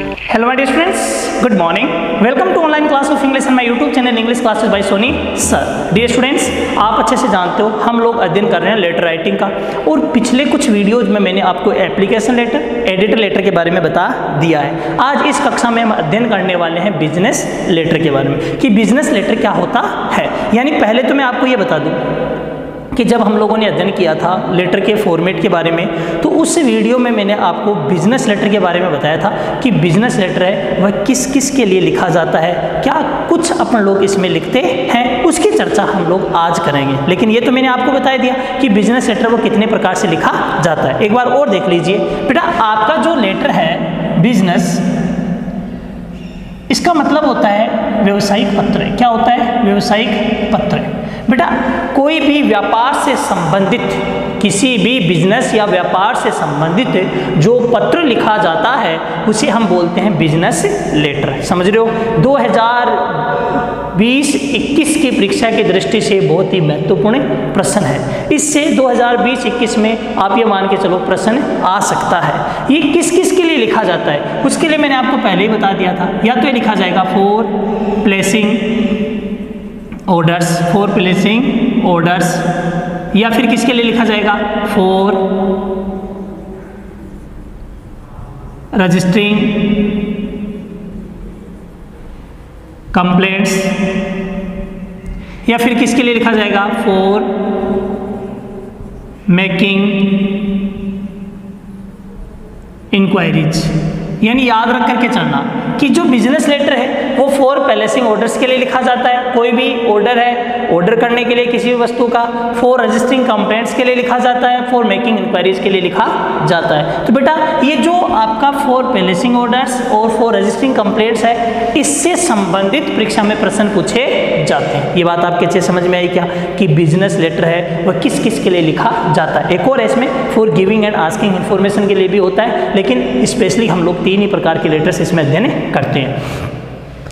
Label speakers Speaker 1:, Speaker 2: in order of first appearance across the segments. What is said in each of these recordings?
Speaker 1: Hello my dear students, good morning. Welcome to online class of English and my YouTube channel English classes by Soni sir. Dear students, आप अच्छे से जानते हो हम लोग अध्ययन कर रहे हैं लेटर राइटिंग का, और पिछले कुछ वीडियोज में मैंने आपको एप्लीकेशन लेटर, एडिटर लेटर के बारे में बता दिया है। आज इस कक्षा में हम अध्ययन करने वाले हैं बिजनेस लेटर के बारे में कि बिजनेस लेटर क्या होता है। यानी पहले तो मैं आपको ये बता दूँ कि जब हम लोगों ने अध्ययन किया था लेटर के फॉर्मेट के बारे में, तो उस वीडियो में मैंने आपको बिजनेस लेटर के बारे में बताया था कि बिजनेस लेटर है वह किस किस के लिए लिखा जाता है, क्या कुछ अपन लोग इसमें लिखते हैं, उसकी चर्चा हम लोग आज करेंगे। लेकिन ये तो मैंने आपको बता दिया कि बिजनेस लेटर वो कितने प्रकार से लिखा जाता है। एक बार और देख लीजिए बेटा, आपका जो लेटर है बिजनेस, इसका मतलब होता है व्यवसायिक पत्र। क्या होता है? व्यवसायिक पत्र। बेटा, कोई भी व्यापार से संबंधित, किसी भी बिजनेस या व्यापार से संबंधित जो पत्र लिखा जाता है उसे हम बोलते हैं बिजनेस लेटर। समझ रहे हो? 2020-21 की परीक्षा की दृष्टि से बहुत ही महत्वपूर्ण प्रश्न है। इससे 2020-21 में आप ये मान के चलो प्रश्न आ सकता है। ये किस किस के लिए लिखा जाता है उसके लिए मैंने आपको पहले ही बता दिया था। या तो ये लिखा जाएगा for placing orders, for placing orders, या फिर किसके लिए लिखा जाएगा? फॉर रजिस्टरिंग कंप्लेंट्स, या फिर किसके लिए लिखा जाएगा? For making inquiries. यानी याद रख करके चलना कि जो बिजनेस लेटर है वो फॉर पैलेसिंग ऑर्डर्स के लिए लिखा जाता है। कोई भी ऑर्डर है, ऑर्डर करने के लिए किसी भी वस्तु का, फॉर रजिस्टरिंग कंप्लेंट्स के लिए लिखा जाता है, फॉर मेकिंग इंक्वायरीज के लिए लिखा जाता है। तो बेटा, ये जो आपका फॉर पैलेसिंग ऑर्डर्स और फॉर रजिस्टरिंग कंप्लेंट्स है, इससे संबंधित परीक्षा में प्रश्न पूछे जाते हैं। ये बात आपके अच्छे समझ में आई क्या कि बिजनेस लेटर है वह किस किस के लिए लिखा जाता है। एक और है इसमें for giving and asking information के लिए भी होता है, लेकिन स्पेशली हम लोग 3 ही प्रकार के लेटर्स इसमें अध्ययन करते हैं।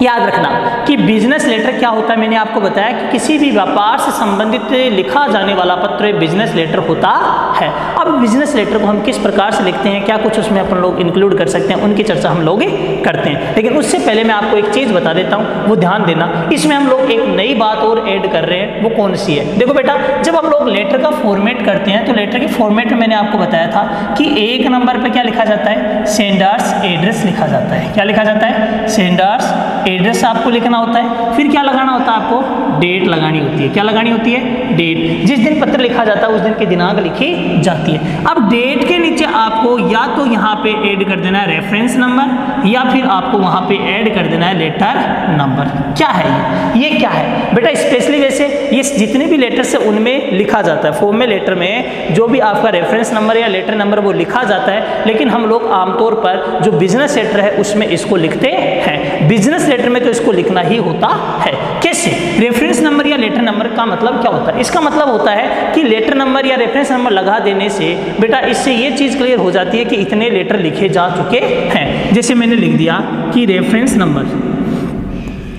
Speaker 1: याद रखना कि बिजनेस लेटर क्या होता है। मैंने आपको बताया कि किसी भी व्यापार से संबंधित लिखा जाने वाला पत्र बिजनेस लेटर होता है। अब बिजनेस लेटर को हम किस प्रकार से लिखते हैं, क्या कुछ उसमें अपन लोग इंक्लूड कर सकते हैं, उनकी चर्चा हम लोग करते हैं। लेकिन उससे पहले मैं आपको एक चीज़ बता देता हूँ, वो ध्यान देना। इसमें हम लोग एक नई बात और ऐड कर रहे हैं। वो कौन सी है? देखो बेटा, जब हम लोग लेटर का फॉर्मेट करते हैं तो लेटर के फॉर्मेट में मैंने आपको बताया था कि 1 नंबर पर क्या लिखा जाता है? सेंडर्स एड्रेस लिखा जाता है। क्या लिखा जाता है? सेंडर्स एड्रेस आपको लिखना होता है। फिर क्या लगाना होता है? आपको डेट लगानी होती है। क्या लगानी होती है? डेट। जिस दिन पत्र लिखा जाता है उस दिन की दिनांक लिखी जाती है। अब डेट के नीचे आपको या तो यहाँ पे ऐड कर देना है रेफरेंस नंबर, या फिर आपको वहाँ पे ऐड कर देना है लेटर नंबर। क्या है ये क्या है बेटा? स्पेशली वैसे ये जितने भी लेटर्स है उनमें लिखा जाता है, फॉर्म में लेटर में जो भी आपका रेफरेंस नंबर या लेटर नंबर वो लिखा जाता है। लेकिन हम लोग आमतौर पर जो बिजनेस लेटर है उसमें इसको लिखते हैं। बिजनेस लेटर में तो इसको लिखना ही होता है। कैसे? रेफरेंस नंबर या लेटर नंबर का मतलब क्या होता है? इसका मतलब होता है कि लेटर नंबर या रेफरेंस नंबर लगा देने से बेटा इससे ये चीज़ क्लियर हो जाती है कि इतने लेटर लिखे जा चुके हैं। जैसे मैंने लिख दिया कि रेफरेंस नंबर,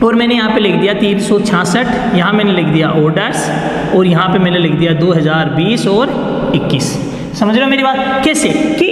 Speaker 1: और मैंने यहाँ पे लिख दिया 366, यहाँ मैंने लिख दिया ऑर्डर्स, और यहाँ पे मैंने लिख दिया 2020 और 21। समझ रहे हो मेरी बात? कैसे कि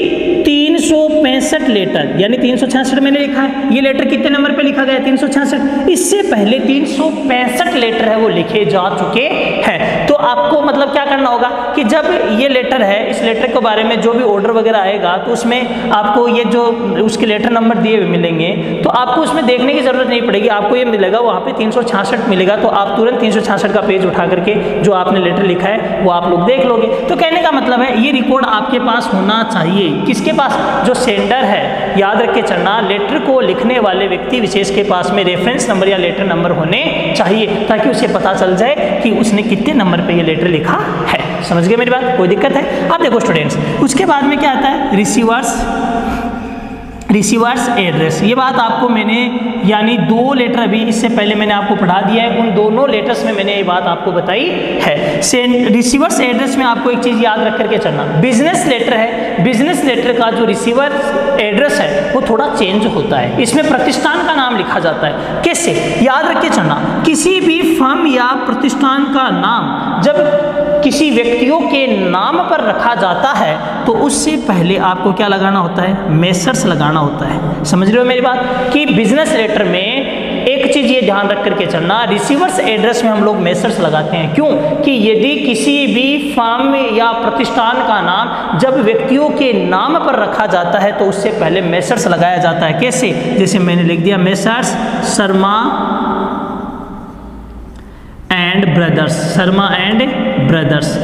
Speaker 1: 365 लेटर, यानी 366 मैंने लिखा है। ये लेटर कितने नंबर पे लिखा गया है? 366। इससे पहले 365 लेटर है वो लिखे जा चुके हैं। तो आपको मतलब क्या करना होगा कि जब ये लेटर है, इस लेटर के बारे में जो भी ऑर्डर वगैरह आएगा तो उसमें आपको ये जो उसके लेटर नंबर दिए हुए मिलेंगे, तो आपको उसमें देखने की जरूरत नहीं पड़ेगी। आपको ये मिलेगा वहाँ पे 366 मिलेगा, तो आप तुरंत 366 का पेज उठा करके जो आपने लेटर लिखा है वो आप लोग देख लोगे। तो कहने का मतलब है ये रिकॉर्ड आपके पास होना चाहिए। किसके पास? जो सेंडर है। याद रख के चलना, लेटर को लिखने वाले व्यक्ति विशेष के पास में रेफरेंस नंबर या लेटर नंबर होने चाहिए, ताकि उसे पता चल जाए कि उसने कितने नंबर पे ये लेटर लिखा है। समझ गए मेरी बात? कोई दिक्कत है? अब देखो स्टूडेंट्स, उसके बाद में क्या आता है? Receiver's address. ये बात आपको मैंने यानी 2 लेटर अभी इससे पहले मैंने आपको पढ़ा दिया है, उन दोनों लेटर्स में मैंने ये बात आपको बताई है। रिसीवर्स एड्रेस में आपको एक चीज़ याद रख करके चलना, बिजनेस लेटर है, बिजनेस लेटर का जो रिसीवर एड्रेस है वो थोड़ा चेंज होता है। इसमें प्रतिष्ठान का नाम लिखा जाता है। कैसे? याद रख के चलना, किसी भी फर्म या प्रतिष्ठान का नाम जब किसी व्यक्तियों के नाम पर रखा जाता है तो उससे पहले आपको क्या लगाना होता है, मेसर्स लगाना होता है। समझ रहे हो मेरी बात कि बिजनेस लेटर में एक चीज ये ध्यान रख करके चलना, रिसीवर्स एड्रेस में हम लोग मेसर्स लगाते हैं। क्यों कि यदि किसी भी फर्म या प्रतिष्ठान का नाम जब व्यक्तियों के नाम पर रखा जाता है तो उससे पहले मेसर्स लगाया जाता है। कैसे, जैसे मैंने लिख दिया messrs Sharma and brothers, Sharma and brothers,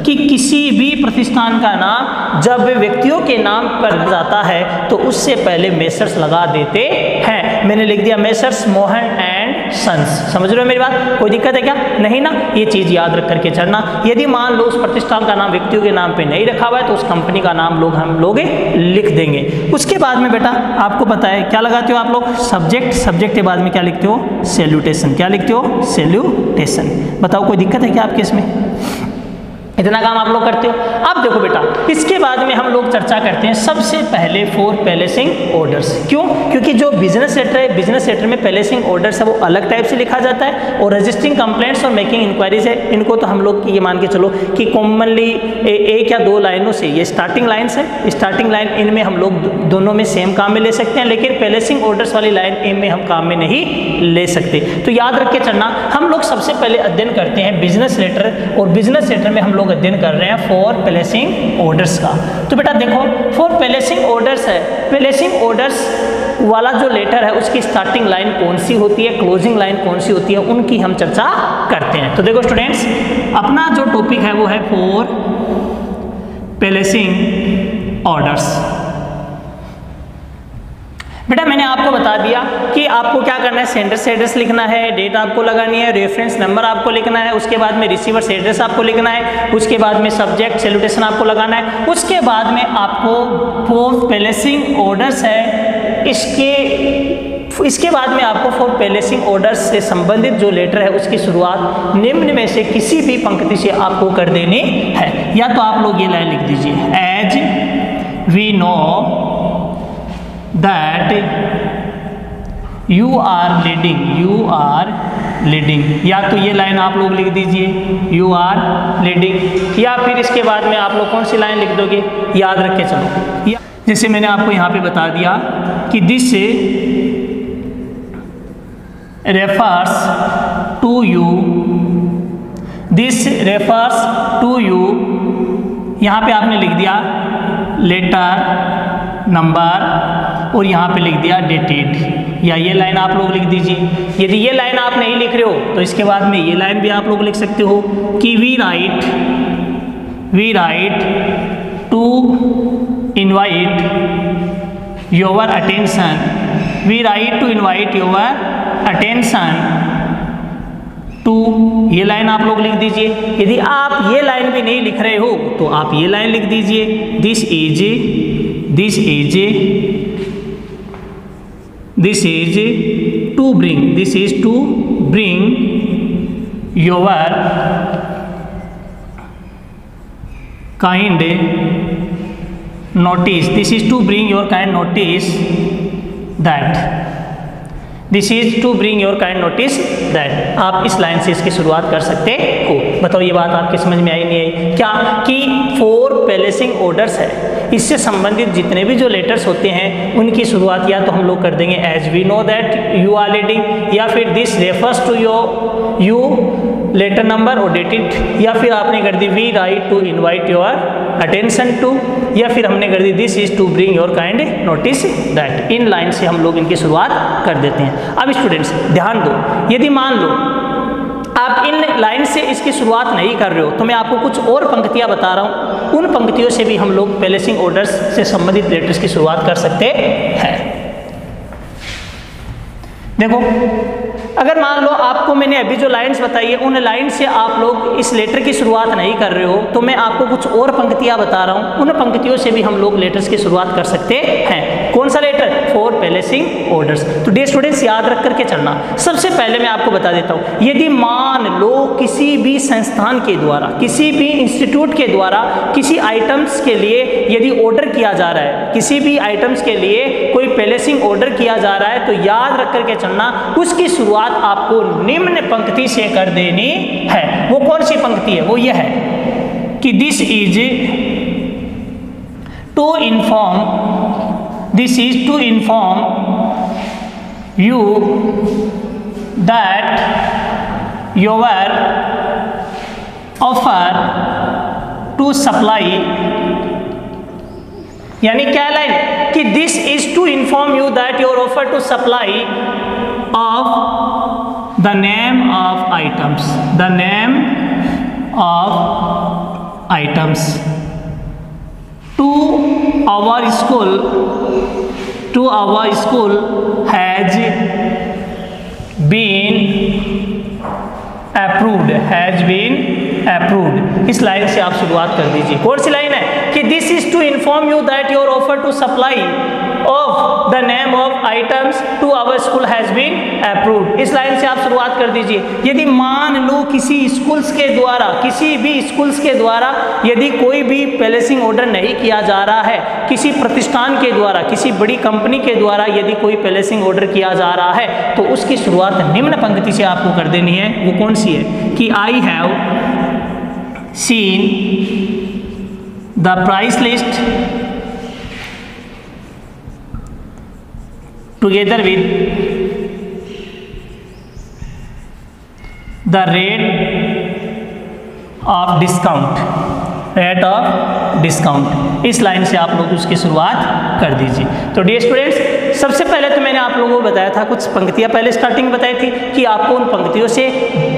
Speaker 1: कि किसी भी प्रतिष्ठान का नाम जब व्यक्तियों के नाम पर जाता है तो उससे पहले मेसर्स लगा देते हैं। मैंने लिख दिया मेसर्स मोहन एंड सन्स। समझ रहे हो मेरी बात, कोई दिक्कत है क्या? नहीं ना, ये चीज याद रख करके चलना। यदि मान लो उस प्रतिष्ठान का नाम व्यक्तियों के नाम पे नहीं रखा हुआ है तो उस कंपनी का नाम हम लोग लिख देंगे। उसके बाद में बेटा आपको पता है क्या लगाते हो आप लोग, सब्जेक्ट, सब्जेक्ट के बाद में क्या लिखते हो, सैल्यूटेशन। क्या लिखते हो, सैल्यूटेशन। बताओ कोई दिक्कत है क्या आपके इसमें? इतना काम आप लोग करते हो। अब देखो बेटा, इसके बाद में हम लोग चर्चा करते हैं सबसे पहले फॉर पैलेसिंग ऑर्डर्स। क्यों? क्योंकि जो बिजनेस लेटर है, बिजनेस लेटर में पैलेसिंग ऑर्डर्स है वो अलग टाइप से लिखा जाता है, और रजिस्टरिंग कंप्लेंट्स और मेकिंग इंक्वायरीज है, इनको तो हम लोग ये मान के चलो कि कॉमनली एक या दो लाइनों से, ये स्टार्टिंग लाइन्स है, स्टार्टिंग लाइन इनमें हम लोग दोनों में सेम काम में ले सकते हैं, लेकिन पैलेसिंग ऑर्डर्स वाली लाइन इनमें हम काम में नहीं ले सकते। तो याद रख के चलना, हम लोग सबसे पहले अध्ययन करते हैं बिजनेस लेटर, और बिजनेस लेटर में हम लोग अध्ययन कर रहे हैं फॉर पैलेसिंग ऑर्डर्स का। तो बेटा देखो, फॉर पैलेसिंग ऑर्डर्स है, पैलेसिंग ऑर्डर्स वाला जो लेटर है उसकी स्टार्टिंग लाइन कौन सी होती है, क्लोजिंग लाइन कौन सी होती है, उनकी हम चर्चा करते हैं। तो देखो स्टूडेंट्स, अपना जो टॉपिक है वो है फॉर पैलेसिंग ऑर्डर्स। बेटा मैंने आपको बता दिया कि आपको क्या करना है, सेंडर से एड्रेस लिखना है, डेट आपको लगानी है, रेफरेंस नंबर आपको लिखना है, उसके बाद में रिसीवर से एड्रेस आपको लिखना है, उसके बाद में सब्जेक्ट सैल्यूटेशन आपको लगाना है, उसके बाद में आपको फॉर पैलेसिंग ऑर्डर्स है, इसके बाद में आपको फॉर पैलेसिंग ऑर्डर्स से संबंधित जो लेटर है उसकी शुरुआत निम्न में से किसी भी पंक्ति से आपको कर देनी है। या तो आप लोग ये लाइन लिख दीजिए, as we know that you are leading, या तो ये लाइन आप लोग लिख दीजिए you are leading, या फिर इसके बाद में आप लोग कौन सी लाइन लिख दोगे, याद रख के चलो। जैसे मैंने आपको यहाँ पे बता दिया कि this refers to you, this refers to you, यहाँ पे आपने लिख दिया लेटर नंबर और यहाँ पे लिख दिया डेटेड, या ये लाइन आप लोग लिख दीजिए। यदि ये लाइन आप नहीं लिख रहे हो तो इसके बाद में ये लाइन भी आप लोग लिख सकते हो कि we write to invite your attention, we write to invite your attention to, ये लाइन आप लोग लिख दीजिए। यदि आप ये लाइन भी नहीं लिख रहे हो तो आप ये लाइन लिख दीजिए, this is to bring your kind notice, this is to bring your kind notice that, this is to bring your kind notice that. आप इस लाइन से इसकी शुरुआत कर सकते हो। बताओ ये बात आपके समझ में आई नहीं आई क्या, कि फॉर पैलेसिंग ऑर्डर्स है, इससे संबंधित जितने भी जो लेटर्स होते हैं उनकी शुरुआत या तो हम लोग कर देंगे as we know that you are leading, या फिर this refers to you letter number और डेटेड, या फिर आपने कर दी we write to invite your attention to, या फिर हमने कर दी this is to bring your kind notice that. इन लाइन से हम लोग इनकी शुरुआत कर देते हैं। अब स्टूडेंट्स ध्यान दो, यदि मान लो आप इन लाइन से इसकी शुरुआत नहीं कर रहे हो तो मैं आपको कुछ और पंक्तियां बता रहा हूं, उन पंक्तियों से भी हम लोग पैलेसिंग ऑर्डर्स से संबंधित लेटर्स की शुरुआत कर सकते हैं। देखो अगर मान लो आपको मैंने अभी जो लाइंस बताई है उन लाइन से आप लोग इस लेटर की शुरुआत नहीं कर रहे हो तो मैं आपको कुछ और पंक्तियां बता रहा हूं, उन पंक्तियों से भी हम लोग लेटर्स की शुरुआत कर सकते हैं। कौन सा लेटर? For placing orders. तो डियर स्टूडेंट्स याद रख करके चलना। सबसे पहले मैं आपको बता देता हूं, यदि मान लो किसी भी संस्थान के द्वारा, किसी भी इंस्टीट्यूट के द्वारा किसी आइटम्स के लिए यदि ऑर्डर किया जा रहा है, किसी भी आइटम्स के लिए कोई पैलेसिंग ऑर्डर किया जा रहा है तो याद रख करके चलना, उसकी शुरुआत आपको निम्न पंक्ति से कर देनी है। वो कौन सी पंक्ति है? वो यह है, कि this is to inform you that your offer to supply, यानी क्या लाइन कि this is to inform you that your offer to supply of the name of items, the name of items to our school has been approved. इस line से आप शुरुआत कर दीजिए। कौन सी लाइन है कि this is to inform you that your offer to supply of the name of items to our school has been approved. इस लाइन से आप शुरुआत कर दीजिए। यदि मान लो किसी भी स्कूल्स के द्वारा यदि कोई भी पैलेसिंग ऑर्डर नहीं किया जा रहा है, किसी प्रतिष्ठान के द्वारा, किसी बड़ी कंपनी के द्वारा यदि कोई पैलेसिंग ऑर्डर किया जा रहा है, तो उसकी शुरुआत निम्न पंक्ति से आपको कर देनी है। वो कौन सी है कि I have seen the price list together with the rate of discount। इस लाइन से आप लोग उसकी शुरुआत कर दीजिए। तो डियर स्टूडेंट्स, सबसे पहले तो मैंने आप लोगों को बताया था, कुछ पंक्तियां पहले स्टार्टिंग में बताई थी कि आपको उन पंक्तियों से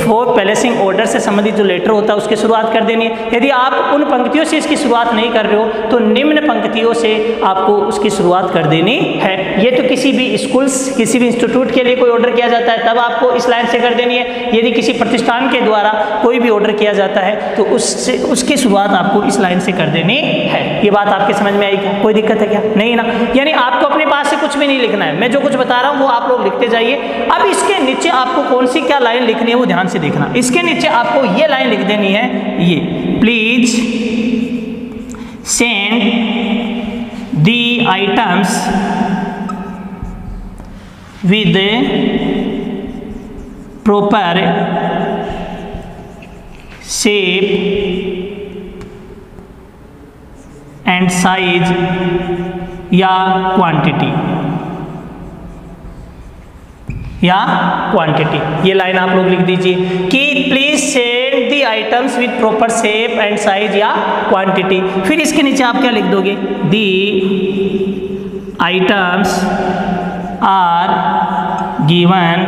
Speaker 1: फॉर पैलेसिंग ऑर्डर से संबंधित जो लेटर होता है उसकी शुरुआत कर देनी है। यदि आप उन पंक्तियों से इसकी शुरुआत नहीं कर रहे हो तो निम्न पंक्तियों से आपको उसकी शुरुआत कर देनी है। ये तो किसी भी स्कूल्स, किसी भी इंस्टीट्यूट के लिए कोई ऑर्डर किया जाता है तब आपको इस लाइन से कर देनी है। यदि किसी प्रतिष्ठान के द्वारा कोई भी ऑर्डर किया जाता है तो उसकी शुरुआत आपको इस लाइन से कर देनी है। ये बात आपके समझ में आई क्या? कोई दिक्कत है क्या? नहीं ना। यानी आपको अपने पास से कुछ भी नहीं लिखना है, मैं जो कुछ बता रहा हूँ वो आप लोग लिखते जाइए। अब इसके नीचे आपको कौन सी क्या लाइन लिखनी है वो ध्यान से देखना। इसके नीचे आपको ये लाइन लिख देनी है, ये please send the items with proper shape and size या क्वांटिटी। ये लाइन आप लोग लिख दीजिए कि please send the items with proper shape and size या क्वांटिटी। फिर इसके नीचे आप क्या लिख दोगे? The items are given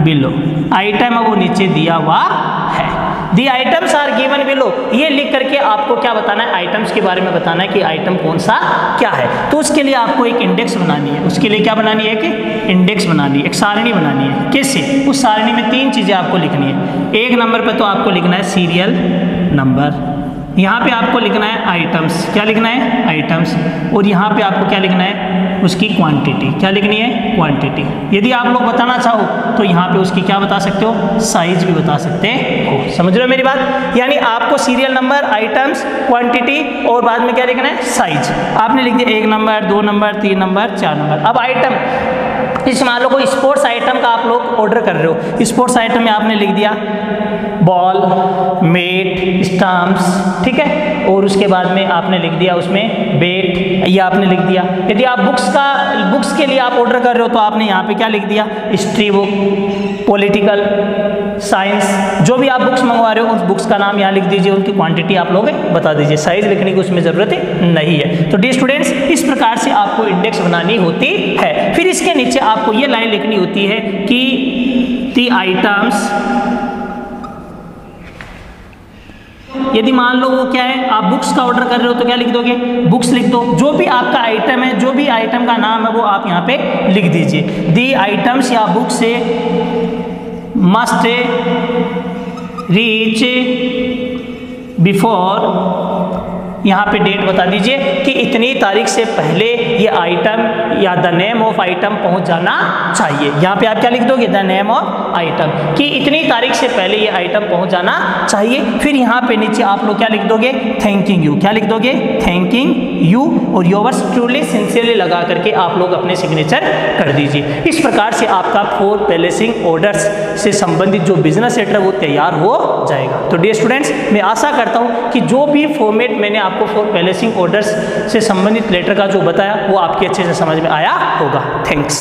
Speaker 1: below. Item है वो नीचे दिया हुआ है। The items are given below, ये लिख करके आपको क्या बताना है? आइटम्स के बारे में बताना है कि आइटम कौन सा क्या है। तो उसके लिए आपको एक इंडेक्स बनानी है। उसके लिए क्या बनानी है कि इंडेक्स बनानी है, एक सारणी बनानी है। कैसे? उस सारणी में 3 चीज़ें आपको लिखनी है। 1 नंबर पे तो आपको लिखना है सीरियल नंबर, यहाँ पे आपको लिखना है आइटम्स। क्या लिखना है? आइटम्स। और यहाँ पे आपको क्या लिखना है? उसकी क्वांटिटी। क्या लिखनी है? क्वांटिटी। यदि आप लोग बताना चाहो तो यहाँ पे उसकी क्या बता सकते हो? साइज भी बता सकते हो। समझ रहे हो मेरी बात? यानी आपको सीरियल नंबर, आइटम्स, क्वांटिटी और बाद में क्या लिखना है? साइज। आपने लिख दिया 1 नंबर, 2 नंबर, 3 नंबर, 4 नंबर। अब आइटम, इस मान लो कोई स्पोर्ट्स आइटम का आप लोग ऑर्डर कर रहे हो। स्पोर्ट्स आइटम में आपने लिख दिया बॉल, मेट, स्टम्प्स, ठीक है। और उसके बाद में आपने लिख दिया उसमें बेट, ये आपने लिख दिया। यदि आप बुक्स के लिए आप ऑर्डर कर रहे हो तो आपने यहाँ पे क्या लिख दिया? हिस्ट्री बुक, पॉलिटिकल साइंस, जो भी आप बुक्स मंगवा रहे हो उस बुक्स का नाम यहाँ लिख दीजिए, उनकी क्वांटिटी आप लोग बता दीजिए। साइज लिखने की उसमें ज़रूरत नहीं है। तो डियर स्टूडेंट्स, इस प्रकार से आपको इंडेक्स बनानी होती है। फिर इसके नीचे आपको ये लाइन लिखनी होती है कि दी आइटम्स, यदि मान लो वो क्या है, आप बुक्स का ऑर्डर कर रहे हो तो क्या लिख दोगे? बुक्स लिख दो। जो भी आपका आइटम है, जो भी आइटम का नाम है वो आप यहाँ पे लिख दीजिए। दी आइटम्स या बुक्स से मस्ट रीच बिफोर यहाँ पे डेट बता दीजिए कि इतनी तारीख से पहले ये आइटम या द नेम ऑफ आइटम पहुँच जाना चाहिए। यहाँ पे आप क्या लिख दोगे, द नेम ऑफ आइटम, कि इतनी तारीख से पहले ये आइटम पहुँच जाना चाहिए। फिर यहाँ पे नीचे आप लोग क्या लिख दोगे, थैंकिंग यू, क्या लिख दोगे, थैंकिंग यू, और योर्स ट्रूली सिंसियरली लगा करके आप लोग अपने सिग्नेचर कर दीजिए। इस प्रकार से आपका 4 पैलेसिंग ऑर्डर्स से संबंधित जो बिजनेस लेटर वो तैयार हो जाएगा। तो डियर स्टूडेंट्स, मैं आशा करता हूँ कि जो भी फॉर्मेट मैंने आपको 4 पैलेसिंग ऑर्डर्स से संबंधित लेटर का जो बताया वो आपके अच्छे से समझ में आया होगा। थैंक्स।